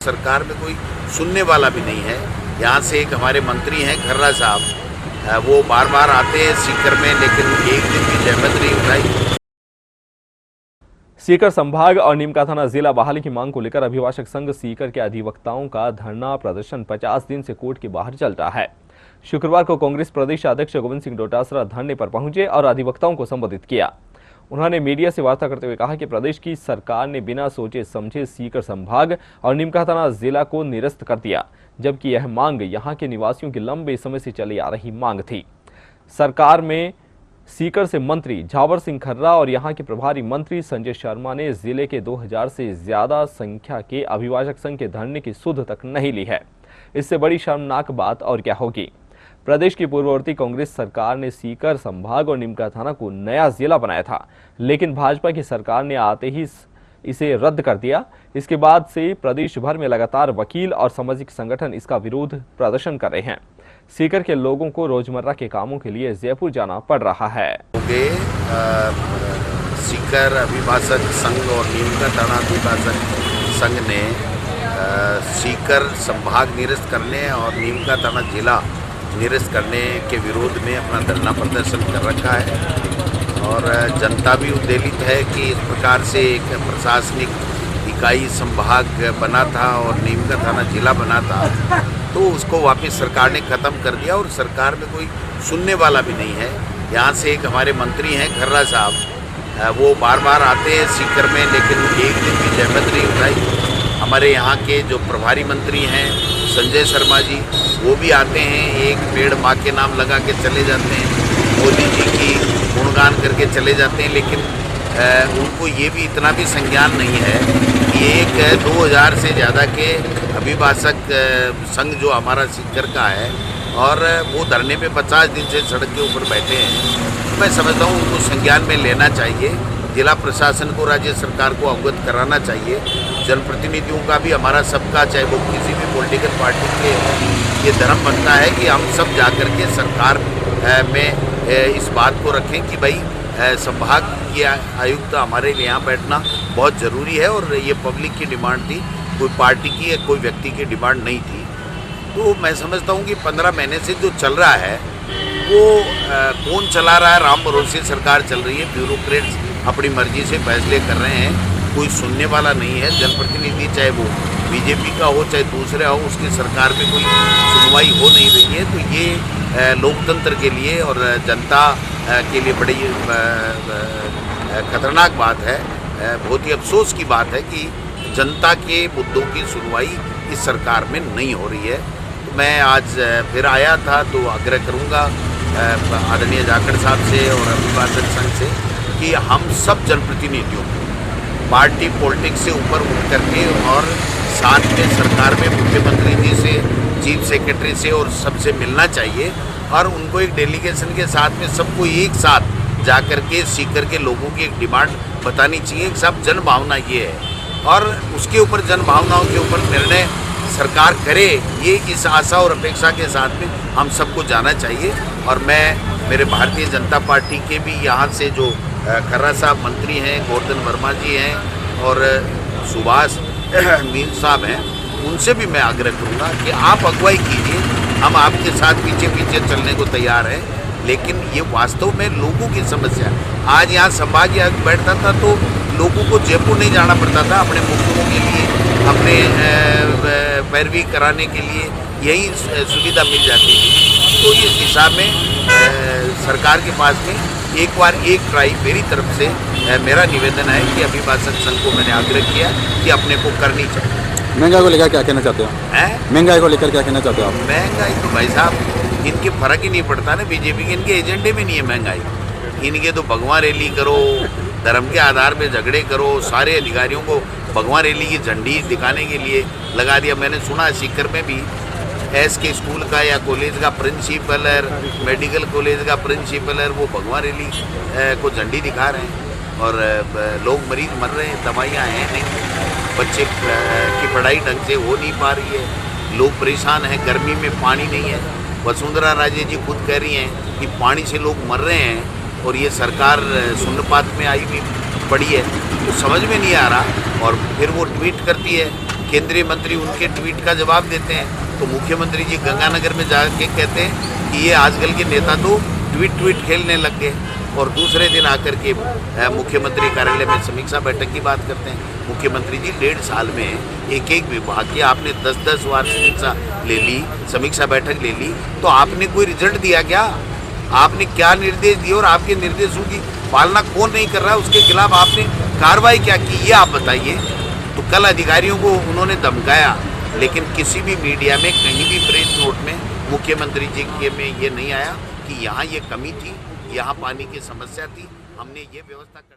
सरकार में कोई सुनने वाला भी नहीं है। यहाँ से एक हमारे मंत्री हैं खर्रा साहब, वो बार बार आते हैं सीकर में, लेकिन एक दिन भी जहमत नहीं उठाई। सीकर संभाग और नीमका थाना जिला बहाली की मांग को लेकर अभिभाषक संघ सीकर के अधिवक्ताओं का धरना प्रदर्शन 50 दिन से कोर्ट के बाहर चल रहा है। शुक्रवार को कांग्रेस प्रदेश अध्यक्ष गोविंद सिंह डोटासरा धरने पर पहुंचे और अधिवक्ताओं को संबोधित किया। उन्होंने मीडिया से वार्ता करते हुए कहा कि प्रदेश की सरकार ने बिना सोचे समझे सीकर संभाग और नीमका थाना जिला को निरस्त कर दिया, जबकि यह मांग यहां के निवासियों की लंबे समय से चली आ रही मांग थी। सरकार में सीकर से मंत्री झावर सिंह खर्रा और यहां के प्रभारी मंत्री संजय शर्मा ने जिले के 2000 से ज्यादा संख्या के अभिभाषक संघ के धरने की सुध तक नहीं ली है। इससे बड़ी शर्मनाक बात और क्या होगी। प्रदेश की पूर्ववर्ती कांग्रेस सरकार ने सीकर संभाग और नीमका थाना को नया जिला बनाया था, लेकिन भाजपा की सरकार ने आते ही इसे रद्द कर दिया। इसके बाद से प्रदेश भर में लगातार वकील और सामाजिक संगठन इसका विरोध प्रदर्शन कर रहे हैं। सीकर के लोगों को रोजमर्रा के कामों के लिए जयपुर जाना पड़ रहा है। सीकर अभिभाषक संघ और नीमका थाना अभिभाषक संघ ने सीकर संभाग निरस्त करने और नीमका थाना जिला निरस्त करने के विरोध में अपना धरना प्रदर्शन कर रखा है और जनता भी उद्वेलित है कि इस प्रकार से एक प्रशासनिक इकाई संभाग बना था और नीमका थाना जिला बना था, तो उसको वापस सरकार ने ख़त्म कर दिया और सरकार में कोई सुनने वाला भी नहीं है। यहाँ से एक हमारे मंत्री हैं खर्रा साहब, वो बार बार आते हैं सीकर में, लेकिन एक दिन भी जहमत नहीं उठाई। हमारे यहाँ के जो प्रभारी मंत्री हैं संजय शर्मा जी, वो भी आते हैं, एक पेड़ माँ के नाम लगा के चले जाते हैं, मोदी जी की गुणगान करके चले जाते हैं, लेकिन उनको ये भी इतना भी संज्ञान नहीं है कि एक 2000 से ज़्यादा के अभिभाषक संघ जो हमारा सीकर का है और वो धरने पे 50 दिन से सड़क के ऊपर बैठे हैं। मैं समझता हूँ उनको संज्ञान में लेना चाहिए। जिला प्रशासन को, राज्य सरकार को अवगत कराना चाहिए। जनप्रतिनिधियों का भी, हमारा सबका, चाहे वो किसी भी पॉलिटिकल पार्टी के, ये धर्म बनता है कि हम सब जाकर के सरकार में इस बात को रखें कि भाई संभाग के आयुक्त हमारे यहाँ बैठना बहुत ज़रूरी है और ये पब्लिक की डिमांड थी, कोई पार्टी की या कोई व्यक्ति की डिमांड नहीं थी। तो मैं समझता हूँ कि 15 महीने से जो चल रहा है वो कौन चला रहा है, राम भरोसे सरकार चल रही है, ब्यूरोक्रेट्स अपनी मर्जी से फैसले कर रहे हैं, कोई सुनने वाला नहीं है। जनप्रतिनिधि चाहे वो बीजेपी का हो चाहे दूसरे हो, उसकी सरकार में कोई सुनवाई हो नहीं रही है। तो ये लोकतंत्र के लिए और जनता के लिए बड़ी खतरनाक बात है। बहुत ही अफसोस की बात है कि जनता के मुद्दों की सुनवाई इस सरकार में नहीं हो रही है। तो मैं आज फिर आया था, तो आग्रह करूँगा आदरणीय जाखड़ साहब से और अभिभाषक संघ से कि हम सब जनप्रतिनिधियों पार्टी पॉलिटिक्स से ऊपर उठ करके और साथ में सरकार में मुख्यमंत्री जी से, चीफ सेक्रेटरी से और सबसे मिलना चाहिए और उनको एक डेलीगेशन के साथ में सबको एक साथ जाकर के सीकर के लोगों की एक डिमांड बतानी चाहिए। सब जन भावना ये है और उसके ऊपर, जन भावनाओं के ऊपर निर्णय सरकार करे, ये इस आशा और अपेक्षा के साथ में हम सबको जाना चाहिए। और मैं मेरे भारतीय जनता पार्टी के भी यहाँ से जो खर्रा साहब मंत्री हैं, गोवर्धन वर्मा जी हैं और सुभाष मीन साहब हैं, उनसे भी मैं आग्रह करूँगा कि आप अगुवाई कीजिए, हम आपके साथ पीछे पीछे चलने को तैयार हैं। लेकिन ये वास्तव में लोगों की समस्या है। आज यहाँ संभाग बैठता था तो लोगों को जयपुर नहीं जाना पड़ता था अपने मुद्दों के लिए, अपने पैरवी कराने के लिए यही सुविधा मिल जाती थी। तो इस दिशा में सरकार के पास में एक बार एक ट्राई मेरी तरफ से मेरा निवेदन है कि अभिभाषक संघ को मैंने आग्रह किया कि अपने को करनी चाहिए। महंगाई को लेकर क्या कहना चाहते हो? महंगाई को लेकर क्या कहना चाहते हो आप? महंगाई तो भाई साहब इनके फर्क ही नहीं पड़ता ना, बीजेपी के इनके एजेंडे में नहीं है महंगाई। इनके तो भगवा रैली करो, धर्म के आधार पे झगड़े करो, सारे अधिकारियों को भगवा रैली की झंडी दिखाने के लिए लगा दिया। मैंने सुना सीकर में भी SK स्कूल का या कॉलेज का प्रिंसिपल है, मेडिकल कॉलेज का प्रिंसिपल है, वो भगवा रैली को झंडी दिखा रहे हैं और लोग मरीज मर रहे हैं, दवाइयाँ हैं नहीं, बच्चे की पढ़ाई ढंग से हो नहीं पा रही है, लोग परेशान हैं, गर्मी में पानी नहीं है। वसुंधरा राजे जी खुद कह रही हैं कि पानी से लोग मर रहे हैं और ये सरकार शून्यपात में आई भी पड़ी है, तो समझ में नहीं आ रहा। और फिर वो ट्वीट करती है केंद्रीय मंत्री उनके ट्वीट का जवाब देते हैं, तो मुख्यमंत्री जी गंगानगर में जाके कहते हैं कि ये आजकल के नेता तो ट्वीट खेलने लग गए, और दूसरे दिन आकर के मुख्यमंत्री कार्यालय में समीक्षा बैठक की बात करते हैं। मुख्यमंत्री जी 1.5 साल में एक विभाग की आपने 10-10 बार समीक्षा बैठक ले ली, तो आपने कोई रिजल्ट दिया क्या? आपने क्या निर्देश दिए और आपके निर्देशों की पालना कौन नहीं कर रहा है, उसके खिलाफ आपने कार्रवाई क्या की, ये आप बताइए। तो कल अधिकारियों को उन्होंने धमकाया, लेकिन किसी भी मीडिया में कहीं भी प्रेस नोट में मुख्यमंत्री जी के में ये नहीं आया कि यहाँ ये कमी थी, यहाँ पानी की समस्या थी, हमने ये व्यवस्था कर